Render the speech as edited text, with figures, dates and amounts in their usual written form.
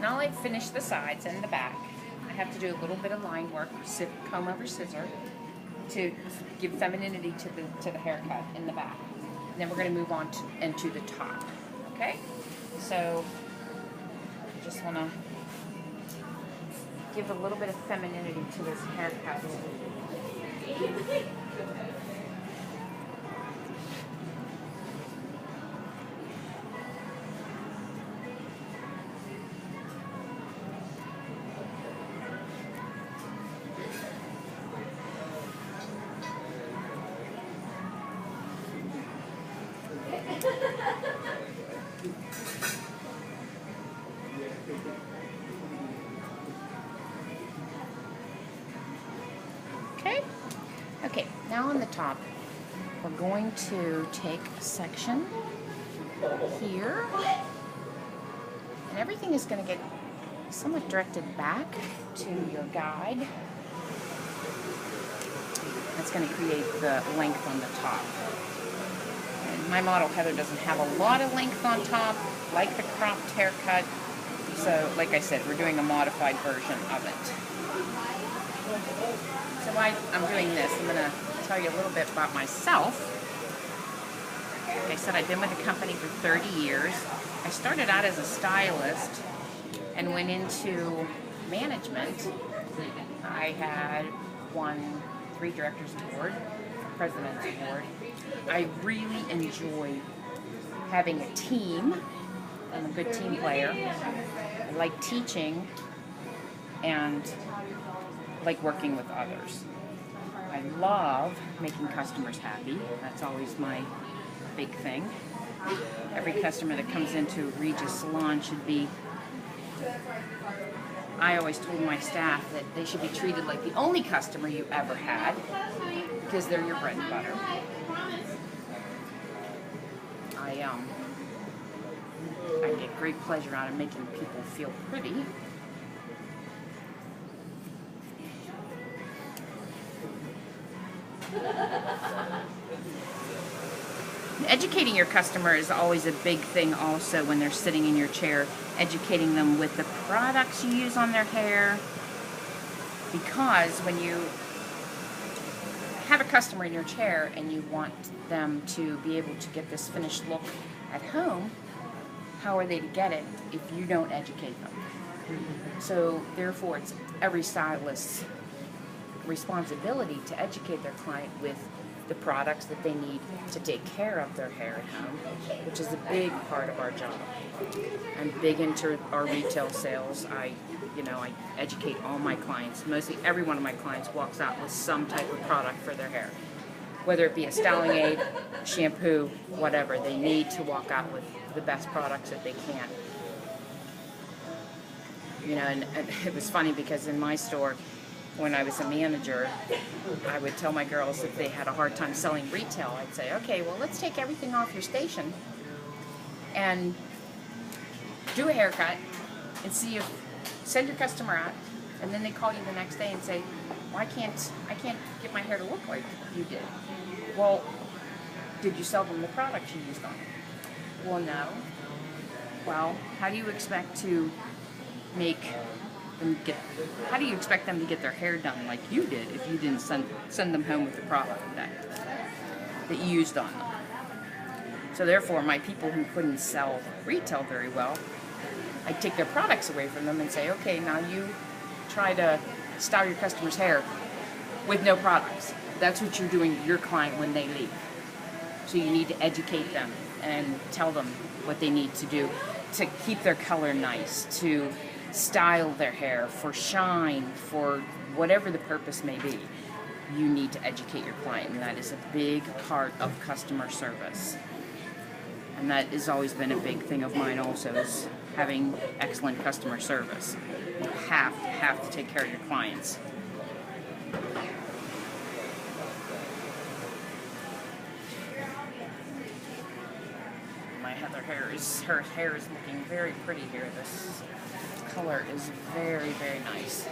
Now I finish the sides and the back. I have to do a little bit of line work, comb over scissor, to give femininity to the haircut in the back. And then we're going to move on into the top. Okay? So I just want to give a little bit of femininity to this haircut. Okay, now on the top, we're going to take a section here, and everything is going to get somewhat directed back to your guide. That's going to create the length on the top. And my model, Heather, doesn't have a lot of length on top, like the cropped haircut. So, like I said, we're doing a modified version of it. So why I'm doing this, I'm going to tell you a little bit about myself. Like I said, I've been with the company for 30 years. I started out as a stylist and went into management. I had won 3 Directors Award, President's Award. I really enjoy having a team. I'm a good team player. I like teaching and like working with others. I love making customers happy. That's always my big thing. Every customer that comes into Regis Salon should be, I always told my staff that they should be treated like the only customer you ever had, because they're your bread and butter. I get great pleasure out of making people feel pretty. Educating your customer is always a big thing also when they're sitting in your chair. Educating them with the products you use on their hair. Because when you have a customer in your chair and you want them to be able to get this finished look at home, how are they to get it if you don't educate them? So therefore it's every stylist's responsibility to educate their client with the products that they need to take care of their hair at home, which is a big part of our job. I'm big into our retail sales. I educate all my clients. Mostly every one of my clients walks out with some type of product for their hair. Whether it be a styling aid, shampoo, whatever, they need to walk out with the best products that they can. And it was funny because in my store, when I was a manager, I would tell my girls if they had a hard time selling retail, I'd say, okay, well, let's take everything off your station and do a haircut and send your customer out, and then they call you the next day and say, well, I can't get my hair to look like you did. Well, did you sell them the product you used on it? Well, no. Well, how do you expect to how do you expect them to get their hair done like you did if you didn't send them home with the product that you used on them? So therefore, my people who couldn't sell retail very well, I take their products away from them and say, okay, now you try to style your customer's hair with no products. That's what you're doing to your client when they leave. So you need to educate them and tell them what they need to do to keep their color nice, to style their hair for shine, for whatever the purpose may be. You need to educate your client, and that is a big part of customer service. And that has always been a big thing of mine also, is having excellent customer service. You have to take care of your clients. Her hair is looking very pretty here. This color is very, very nice.